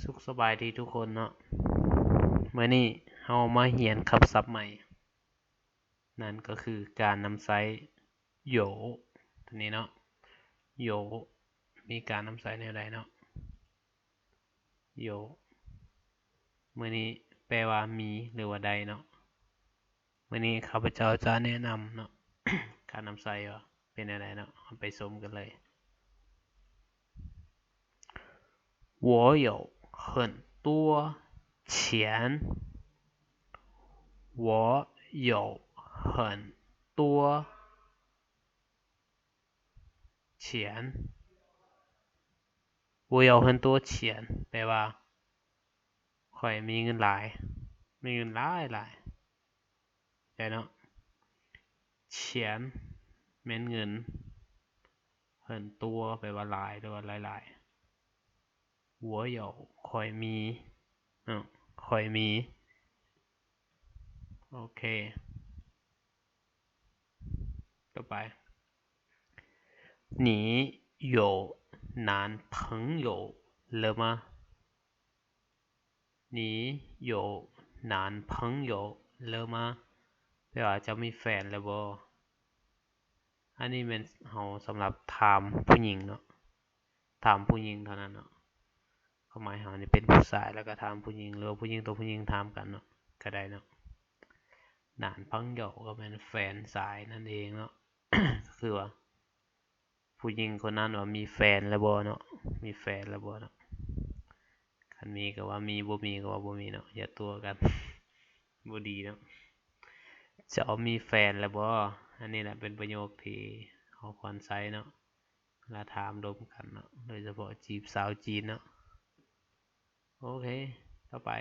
สุขสบายดีทุกคนเนาะเมื่อนี้เฮามาเรียนคำศัพท์ใหม่นั่นก็คือการนำใช้โหยวตัวนี้เนาะโหยวมีการนำใช้แนวใดเนาะโหยวมื้อนี้แปลว่ามีหรือว่าใดเนาะมื้อนี้ข้าพเจ้าจะแนะนำเนาะ การนำใช้ว่าเป็นแนวใดเนาะเอาไปชมกันเลย我有很多钱我有很多钱我有很多钱แปลว่าข่อยมีเงินหลายมีเงินหลายใช่เนาะเฉียนแม่นเงิน很多แปลว่าหลายหรือว่าหลายๆ我有ข่อยมีข่อยมีโอเคต่อไป你有男朋友了吗你有男朋友了吗แปลว่าจะมีแฟนแล้วบ่อันนี้เป็นเฮาสำหรับถามผู้หญิงเนาะถามผู้หญิงเท่านั้นเนาะความหมายเฮานี่เป็นผู้ชายแล้วก็ถามผู้หญิงหรือว่าผู้หญิงต่อผู้หญิงถามกันเนาะก็ได้เนาะ男朋友ก็เป็นแฟนชายนั่นเองเนาะ ก็คือว่าผู้หญิงคนนั้นว่ามีแฟนแล้วบ่เนาะมีแฟนแล้วบ่เนาะคันมีก็ว่ามีบ่มีก็ว่าบ่มีเนาะอย่าตัวกันบ่ดีเนาะเจ้ามีแฟนแล้วบ่อันนี้แหละเป็นประโยคที่เฮาควรใช้เนาะเวลาถามร่วมกันเนาะโดยเฉพาะจีบสาวจีนเนาะโอเคต่อไป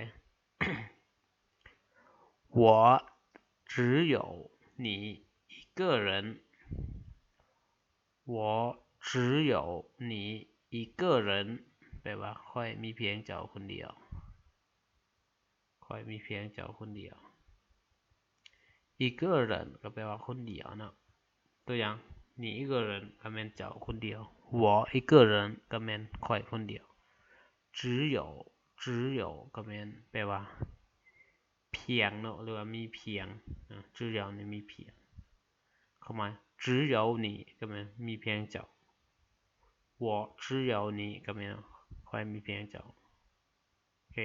我只有你一个人我只有你一个人แปลว่าค่อยมีเพียงเจ้าคนเดียวค่อยมีเพียงเจ้าคนเดียว一个人ก็แปลว่าคนเดียวเนาะตัวอย่าง你一个人ก็แม่นเจ้าคนเดียว我一个人ก็แม่นค่อยคนเดียว只有只有ก็แม่นแปลว่าเพียงเนาะหรือว่ามีเพียง只有นี่มีเพียงเข้ามา只有你ก็แม่นมีเพียงเจ้า我只有你ก็แม่นค่อยมีเพียงเจ้าโอเค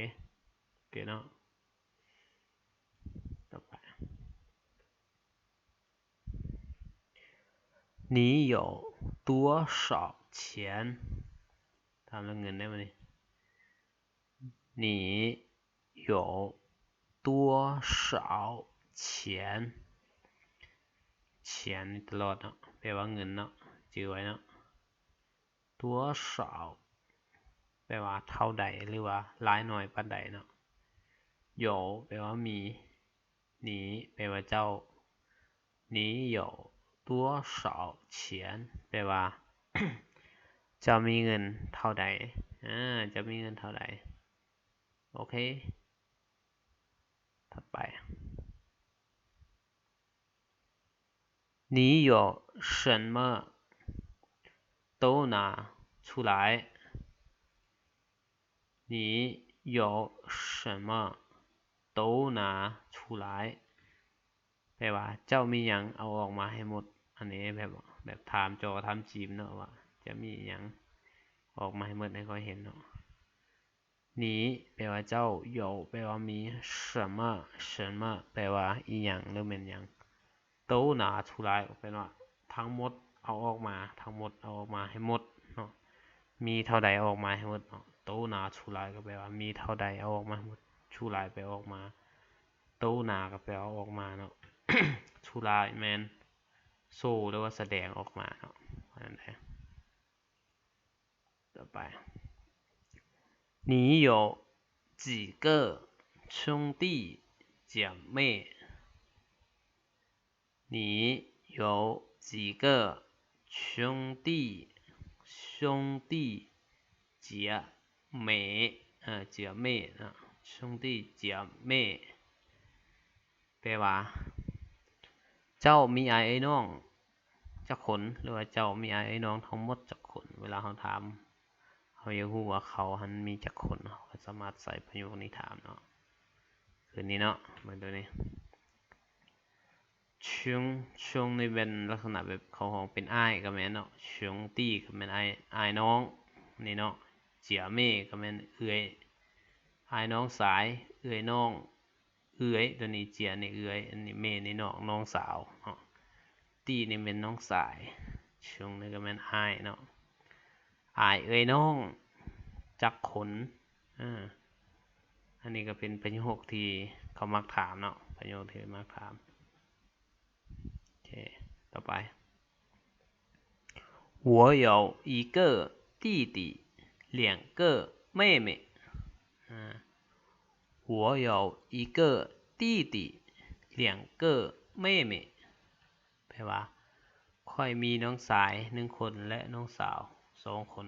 โอเคเนาะต่อไป你有多少钱ถามเรื่องเงินได้ไหมนี่你有多少钱钱ตลอดเนาะแปลว่าเงินเนาะจื่อไว้เนาะตัว少แปลว่าเท่าใดหรือว่าหลายน้อยปานใดเนาะ有แปลว่ามี你แปลว่าเจ้า你有多少钱แปลว่า จะมีเงินเท่าใดจะมีเงินเท่าใดโอเคถัดไป你有什么都拿出来你有什么都拿出来แปลว่าเจ้ามีหยังเอาออกมาให้หมดอันนี้แบบถามโจถามจีบเนาะว่าจะมีหยังออกมาให้หมดให้เขาเห็นเนาะนี้แปลว่าเจ้า有แปลว่ามี什么什么แปลว่าอีหยังหรือเป็นหยัง都拿出来แปลว่าทั้งหมดเอาออกมาทั้งหมดเอาออกมาให้หมดเนาะมีเท่าใดเอาออกมาให้หมดเนาะ都拿出来ก็แปลว่ามีเท่าใดเอาออกมาหมด出来แปลออกมา都拿ก็แปลว่าออกมาเนาะ 出来แมนโซ่หรือว่าแสดงออกมาเนาะนั่นแหละต่อไป你有几个兄弟姐妹你有几个兄弟姐妹姐妹兄弟姐妹แปลว่าเจ้ามีอ้ายไอ้น้องจักคนหรือว่าเจ้ามีอ้ายไอ้น้องทั้งหมดจักคนเวลาเขาถาม เขาอยากรู้ว่าเขาหันมีจักคนเขาก็สามารถใส่ประโยคนี้ถามเนาะคือนี้เนาะเหมือนตัวนี้ชงนี่เป็นลักษณะแบบเขาของเป็นอ้ายก็แม่นเนาะชงตี้ก็แม่นอ้ายน้องนี่เนาะเจียเม่ก็แม่นเอื้อยอ้ายน้องสายเอื้อยน้องเอื้อยตัวนี้เจียนี่เอื้อยอันนี้เม่นี่น้องสาวเนาะตี้นี่เป็นน้องสายชงนี่ก็แม่นอ้ายเนาะอ้ายเอื้อยน้องจักขนอันนี้ก็เป็นประโยคที่เขามักถามเนาะประโยคที่มักถามโอเคต่อไป我有一个弟弟两个妹妹我有一个弟弟两个妹妹แปลว่าค่อยมีน้องสาย1คนและน้องสาว2คน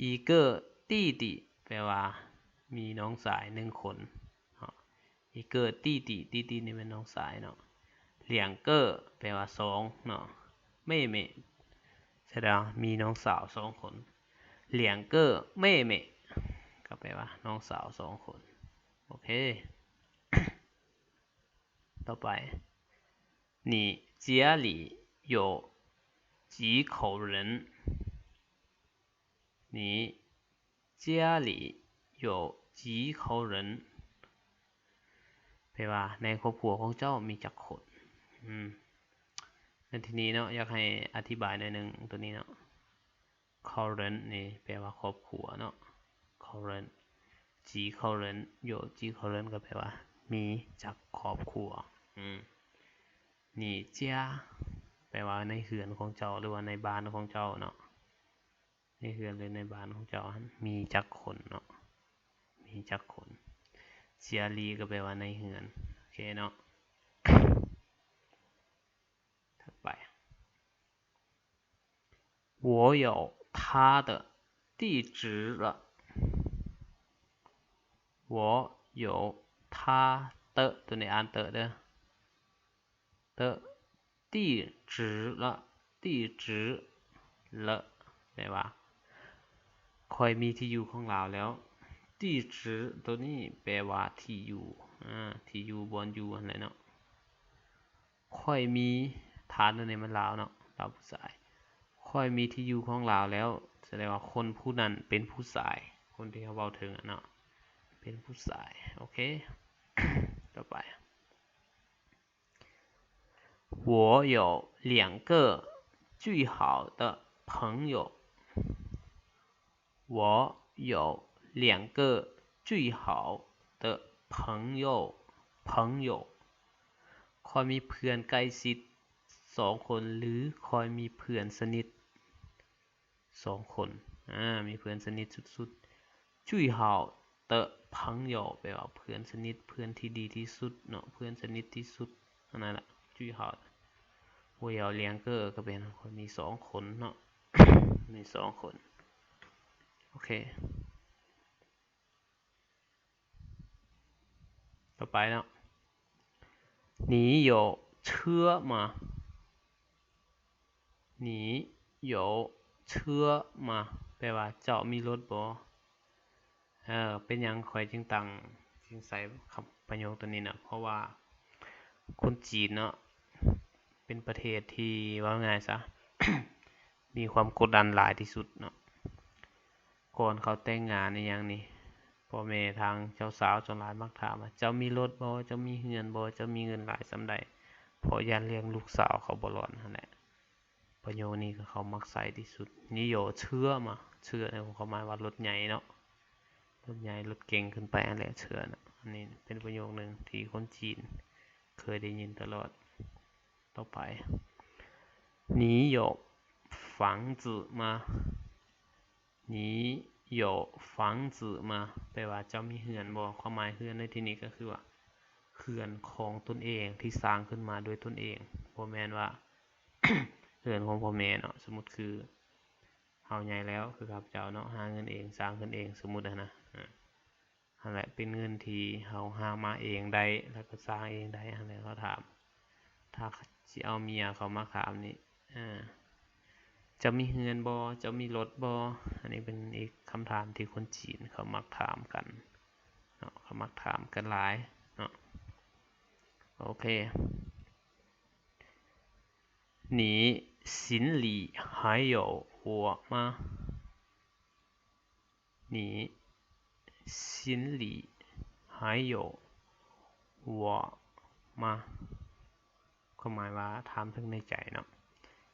อีเกอร์ตี้ติแปลว่ามีน้องสาย1คนอีเกอร์ตี้ตินี่เป็นน้องสายเนาะเหลียงเกอร์แปลว่า2เนาะเม่เม่แสดงมีน้องสาว2คนเหลียงเกอร์เม่เม่ก็แปลว่าน้องสาว2คนโอเคต่อไป你家里有几口人你家里有几口人แปลว่าในครอบครัวของเจ้ามีจักคนในที่นี้เนาะอยากให้อธิบายหน่อยนึงตัวนี้เนาะ current นี่แปลว่าครอบครัวเนาะ current จีcurrent โยจี current ก็แปลว่ามีจักครอบครัวนี่เจ้าแปลว่าในเฮือนของเจ้าหรือว่าในบ้านของเจ้าเนาะในเฮือนหรือในบ้านของเจ้ามีจักคนเนาะมีจักคนเจียรีก็แปลว่าในเฮือนโอเคเนาะถัดไป我有他的地址了我有他的ตัวนี้อ่านเตอเด้อ的地址了地址了แปลว่าค่อยมีที่อยู่ของเราแล้วที่จื้อตัวนี้แปลว่าที่อยู่ที่อยู่บนอยู่อะไรเนาะค่อยมีฐานตัวนี้มันลาวเนาะลาวผู้ชายค่อยมีที่อยู่ของเราแล้วแสดงว่าคนผู้นั้นเป็นผู้ชายคนที่เขาเว้าถึงเนาะเป็นผู้ชายโอเคต่อไป我有2个最好的朋友我有2个最好的朋友ค่อยมีเพื่อนใกล้ชิด2คนหรือค่อยมีเพื่อนสนิท2คนมีเพื่อนสนิทสุดๆ最好的朋友แปลว่าเพื่อนสนิทเพื่อนที่ดีที่สุดเนาะเพื่อนสนิทที่สุดนั่นแหละ最好我有2个ก็เป็นคนมี2คนเนาะมี2คนโอเคต่อไปเนาะ你有车吗你有车吗แปลว่าเจ้ามีรถบ่เป็นยังข่อยจึงใส่คำประโยคตัวนี้นะเพราะว่าคนจีนเนาะเป็นประเทศที่ว่าไงซะ มีความกดดันหลายที่สุดเนาะก่อนเขาแต่งงานในอย่างนี้พ่อแม่ทางเจ้าสาวจนหลายมักถามว่าเจ้ามีรถบ่เจ้ามีเฮือนบ่เจ้ามีเงินหลายสำใดเพราะยันเลี้ยงลูกสาวเขาบ่รอดนั่นแหละประโยคนี้ก็เขามักใส่ที่สุดนี่โยเชื่อมาเชื่อในความหมายว่ารถใหญ่เนาะรถใหญ่รถเก่งขึ้นไปอันแหละเชื่อนะอันนี้เป็นประโยคนึงที่คนจีนเคยได้ยินตลอดต่อไป你有房子吗你有房子吗แปลว่าเจ้ามีเฮือนบ่ความหมายเฮือนในที่นี้ก็คือว่าเฮือนของตนเองที่สร้างขึ้นมาโดยตนเองบ่แม่นว่า เฮือนของพ่อแม่เนาะสมมุติคือเฮาใหญ่แล้วคือครับเจ้าเนาะหาเงินเองสร้างขึ้นเองสมมุตินะนั่นแหละเป็นเงินที่เฮาหามาเองได้แล้วก็สร้างเองได้อันนี้เขาถามถ้าสิเอาเมียเขามาถามนี่ จะมีเฮือนบ่จะมีรถบ่อันนี้เป็นอีกคำถามที่คนจีนเขามักถามกันเนาะเขามักถามกันหลายเนาะโอเค你行李还有我吗你心里还有我吗ความหมายว่าถามถึงในใจเนาะ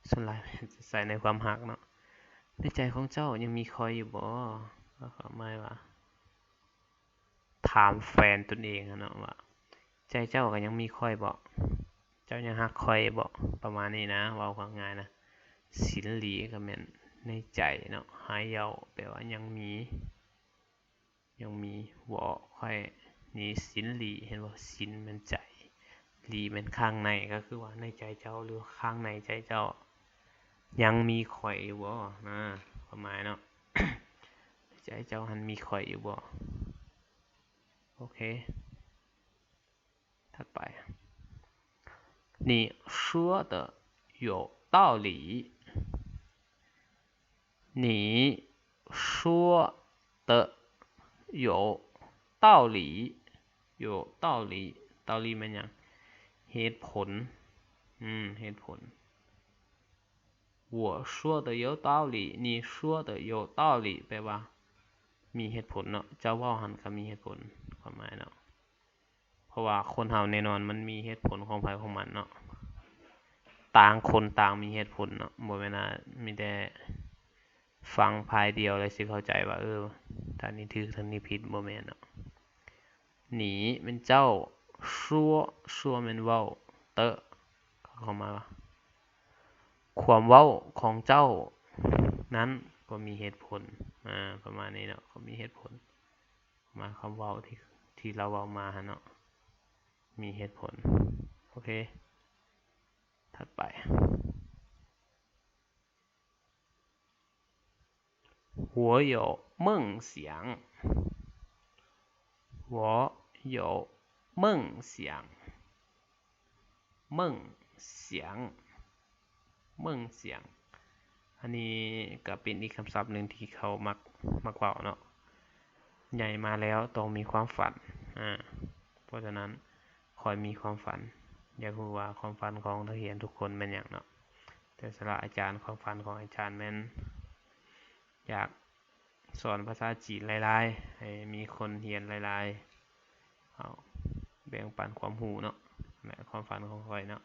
ส่วนหลายจะใส่ในความหักเนาะในใจของเจ้ายังมีคอยอยู่บ่ความหมายว่าถามแฟนตนเองเนาะว่าใจเจ้าก็ยังมีคอยบ่เจ้ายังฮักคอยบ่ประมาณนี้นะเว้าง่ายๆนะสินหลีก็แม่นในใจเนาะหายเยาแปลว่ายังมีบ่ค่อยนี่สินหลีเห็นบ่สินแม่นใจหลีแม่นข้างในก็คือว่าในใจเจ้าหรือข้างในใจเจ้ายังมีข่อยอยู่บ่นะความหมายเนาะ ใจเจ้าหันมีข่อยอยู่บ่โอเคถัดไป你说的有道理你说的有道理有道理道理มันหยังเหตุผลเหตุผล我说的有道理你说的有道理แปลว่ามีเหตุผลเนาะเจ้าเว้าหันก็มีเหตุผลความหมายเนาะเพราะว่าคนเฮาแน่นอนมันมีเหตุผลของไผของมันเนาะต่างคนต่างมีเหตุผลเนาะบ่แม่นว่ามีแต่ฟังพายเดียวเลยสิเข้าใจว่าท่านนี้ถูกท่านนี้ผิดบ่แม่นเนาะหนีเป็นเจ้าชั่วเป็นเว้าเตอะเข้ามาความเว้าของเจ้านั้นก็มีเหตุผลประมาณนี้เนาะก็มีเหตุผลมาคำเว้าที่เราเว้ามาเนาะมีเหตุผลโอเคถัดไป我有梦想我有梦想梦想梦想อันนี้ก็เป็นอีกคำศัพท์หนึ่งที่เขามักเว้าเนาะใหญ่มาแล้วต้องมีความฝันเพราะฉะนั้นคอยมีความฝันอยากรู้ว่าความฝันของนักเรียนทุกคนเป็นหยังเนาะแต่สำหรับอาจารย์ความฝันของอาจารย์แม่นอยากสอนภาษาจีนหลายๆให้มีคนเรียนหลายๆแบ่งปันความรู้เนาะและความฝันของข้อยเนาะ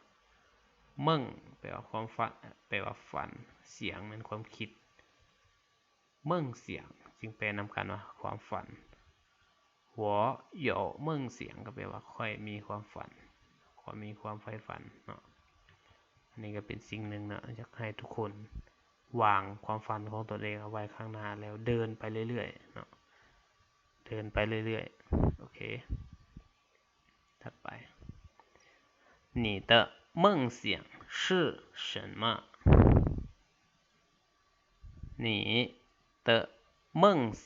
เมิ่งแปลว่าความฝันแปลว่าฝันเสียงเป็นความคิดเมิ่งเสียงจึงแปลนำกันว่าความฝัน我有梦想ก็แปลว่าค่อยมีความฝันค่อยมีความใฝ่ฝันเนาะอันนี้ก็เป็นสิ่งหนึ่งเนาะอยากให้ทุกคนวางความฝันของตนเองเอาไว้ข้างหน้าแล้วเดินไปเรื่อยๆเนาะเดินไปเรื่อยๆโอเคถัดไป你的梦想是什么你的梦想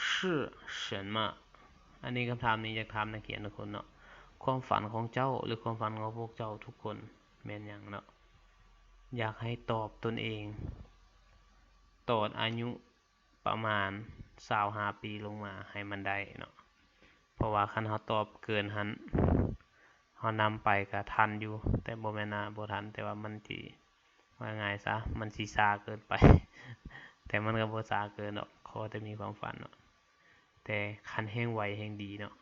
是什么อันนี้คำถามนี้อยากถามนักเรียนทุกคนเนาะความฝันของเจ้าหรือความฝันของพวกเจ้าทุกคนแม่นหยังเนาะอยากให้ตอบตนเองตอนอายุประมาณ25ปีลงมาให้มันได้เนาะเพราะว่าคันเฮาตอบเกินหั้นเฮานำไปก็ทันอยู่แต่บ่แม่นว่าบ่ทันแต่ว่ามันสิว่าง่ายซะมันสิช้าเกินไปแต่มันก็บ่ช้าเกินดอกขอแต่มีความฝันเนาะแต่คันแฮงไวแฮงดีเนาะ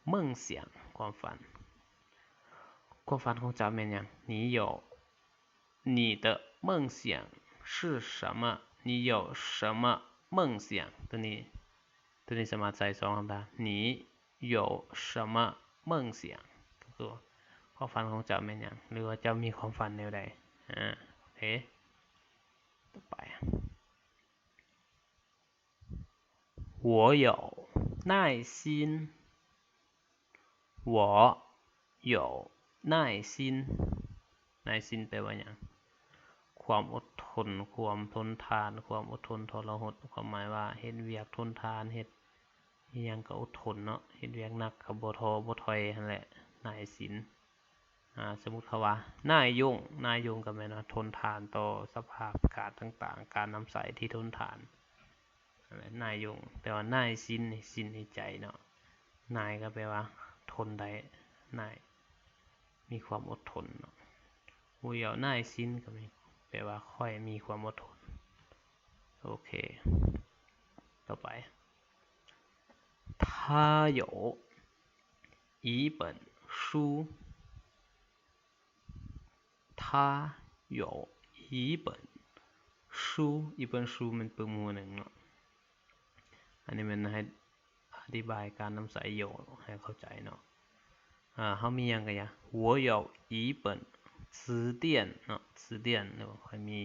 เมิ่งเสียงความฝันของเจ้าแม่นหยัง你的梦想是什么你有什么梦想ตัวนี้สามารถใส่2คำถาม你有什么梦想ก็คือความฝันของเจ้าแม่นหยังหรือว่าเจ้ามีความฝันแนวใดโอเคต่อไป我有耐心我有耐心耐心แปลว่าหยังความอดทนความทนทานความอดทนทรหดความหมายว่าเฮ็ดเวียกทนทานเฮ็ดอิหยังก็อดทนเนาะเฮ็ดเวียกหนักก็บ่ท้อบ่ถอยนั่นแหละ耐心สมมุติเขาว่านายยงก็แม่นว่าทนทานต่อสภาพอากาศต่างๆการน้ำใสที่ทนทานนายยงแต่ว่านายสินในใจเนาะนายก็แปลว่าทนได้นายมีความอดทนเนาะหูเหยานายสินก็แปลว่าค่อยมีความอดทนโอเคต่อไป他有一本书他有一本书一本书มันเป็นหมู่หนึ่งเนาะอันนี้มันให้อธิบายการนำใส่โยให้เข้าใจเนาะเขามีอย่างกัน呀我有一本词典เนาะ词典หรือว่าค่อยมี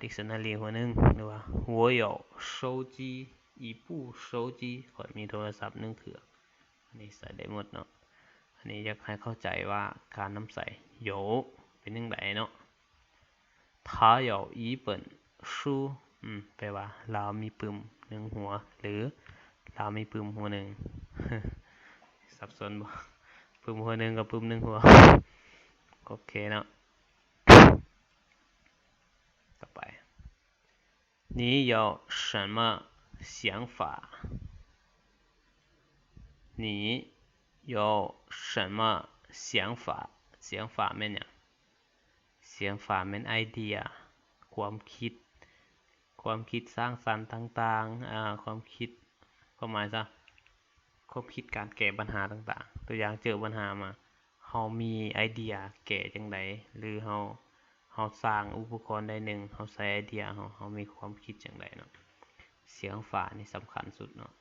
dictionary หัวนึงหรือว่า我有手机一部手机ค่อยมีโทรศัพท์1เครื่องอันนี้ใส่ได้หมดเนาะอันนี้อยากให้เข้าใจว่าการนำใส่โยเป็นยังไงเนาะ他有一本书แปลว่าเรามีปึม1หัวหรือเรามีปึมหัวหนึ่งสับสนบ่ปึมหัวหนึ่งกับปึม1หัวโอเคเนาะต่อไป你有什么想法你有什么想法想法แม่นหยัง想法แม่นไอเดียความคิดสร้างสรรค์ต่างๆความคิดความหมายซะความคิดการแก้ปัญหาต่างๆตัวอย่างเจอปัญหามาเฮามีไอเดียแก้จังไดหรือเฮาสร้างอุปกรณ์ได้หนึ่งเฮาใส่ไอเดียเฮามีความคิดจังไดเนาะเสียงฝานี่สำคัญสุดเนาะ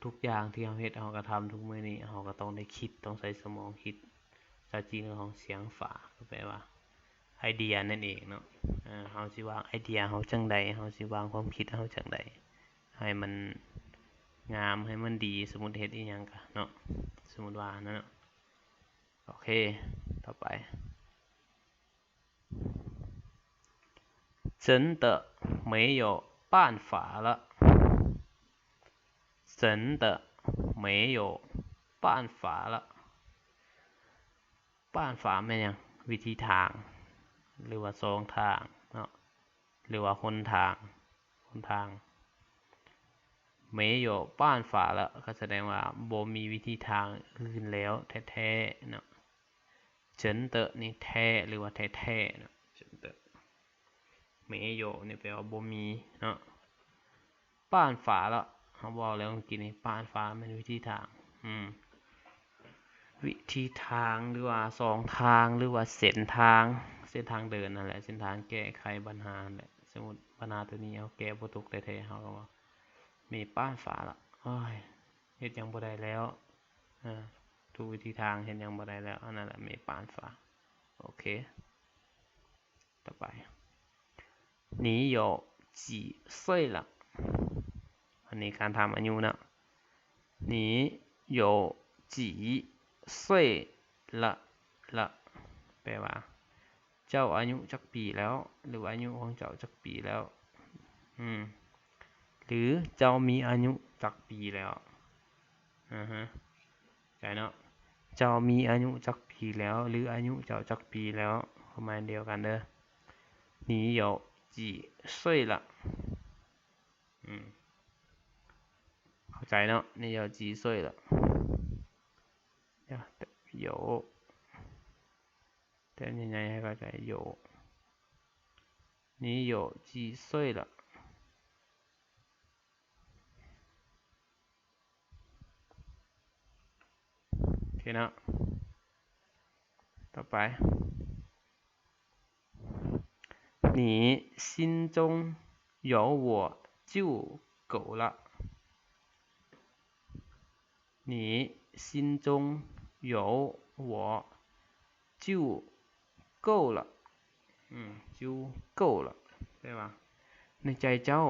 ทุกๆอย่างที่เฮาเฮ็ดเฮาก็ทำทุกมื้อนี้เฮาก็ต้องได้คิดต้องใช้สมองคิดจริงของเสียงฝาก็แปลว่าไอเดียนั่นเองเนาะเฮาสิวางไอเดียเฮาจังใดเฮาสิวางความคิดเฮาจังใดให้มันงามให้มันดีสมมุติเฮ็ดอีหยังก็เนาะสมมุติว่านั่นเนาะโอเคต่อไป真的没有办法了真的没有办法了办法แม่นหยังวิธีทางหรือว่า2ทางเนาะหรือว่าหนทางไม่有办法了ก็แสดงว่าบ่มีวิธีทางอื่นแล้วแท้ๆเนาะ真的นี่แท้หรือว่าแท้ๆเนาะ真的ไม่有นี่แปลว่าบ่มีเนาะ办法了เขาบอกแล้วเมื่อกี้นี้办法มันวิธีทางวิธีทางหรือว่า2ทางหรือว่าเส้นทางเดินนั่นแหละเส้นทางแก้ไขปัญหาแหละสมมุติปัญหาตัวนี้เฮาแก้บ่ตกแท้ๆเฮาก็ว่ามี办法ละโอ้ยเฮ็ดหยังบ่ได้แล้วทุกวิธีทางเฮ็ดหยังบ่ได้แล้วอันนั้นแหละมี办法โอเคต่อไป你有几岁了อันนี้การถามอายุนะ你有几岁了แปลว่าเจ้าอายุจักปีแล้วหรืออายุของเจ้าจักปีแล้วหรือเจ้ามีอายุจักปีแล้วใจเนาะเจ้ามีอายุจักปีแล้วหรืออายุเจ้าจักปีแล้วประมาณเดียวกันเด้อ你有几岁了เข้าใจเนาะ你有几岁了有แต่ยังไงให้เข้าใจ有你有几岁了โอเคนะต่อไป你心中有我就够了你心中有我就够了就够了ใช่ป่ะในใจเจ้า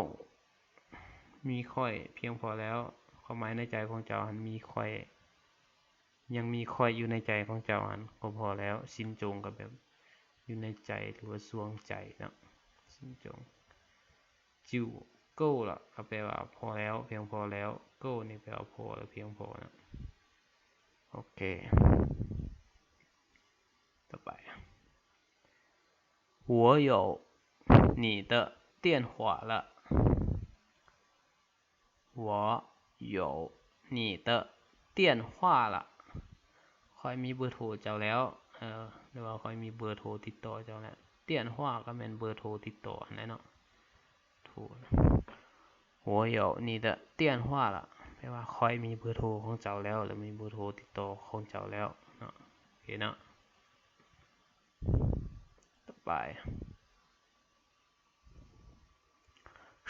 มีค่อยเพียงพอแล้วความหมายในใจของเจ้าหันมีค่อยยังมีค่อยอยู่ในใจของเจ้าหันก็พอแล้วสินจงกับแบบอยู่ในใจหรือว่าสวงใจเนาะสินจงจิวเก้าละก็แปลว่าพอแล้วเพียงพอแล้วเก้านี่แปลว่าพอหรือเพียงพอนะ โอเคต่อไป我有你的电话了我有你的电话了ค่อยมีเบอร์โทรเจ้าแล้วหรือว่าค่อยมีเบอร์โทรติดต่อเจ้าแล้วเตี้ยนว่าก็เป็นเบอร์โทรติดต่อนั่นเนาะโทร我有你的电话了แปลว่าค่อยมีเบอร์โทรของเจ้าแล้วหรือมีเบอร์โทรติดต่อของเจ้าแล้วเนาะโอเคเนาะต่อไป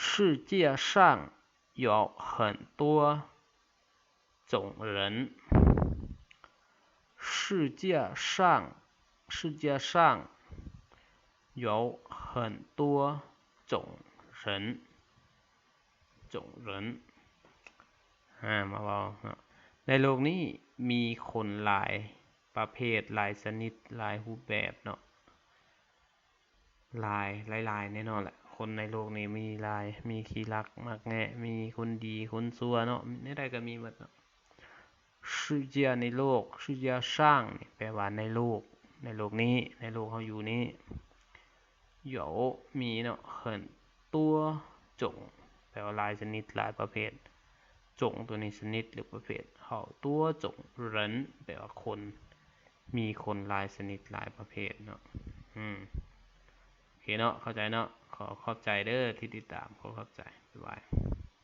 世界上有很多种人世界上有很多种人มาบอกในโลกนี้มีคนหลายประเภทหลายชนิดหลายรูปแบบเนาะหลายแน่นอนแหละคนในโลกนี้มีหลายมีขี้รักมักแงะมีคนดีคนชั่วเนาะในใดก็มีหมดเนาะ世界ในโลก世界上แปลว่าในโลกนี้ในโลกเฮาอยู่นี้有มีเนาะ很多种แปลว่าหลายชนิดหลายประเภทจงตัวนี้ชนิดหรือประเภท好多种人แปลว่าคนมีคนหลายชนิดหลายประเภทเนาะโอเคเนาะเข้าใจเนาะขอขอบใจเด้อที่ติดตามขอขอบใจบ๊ายบาย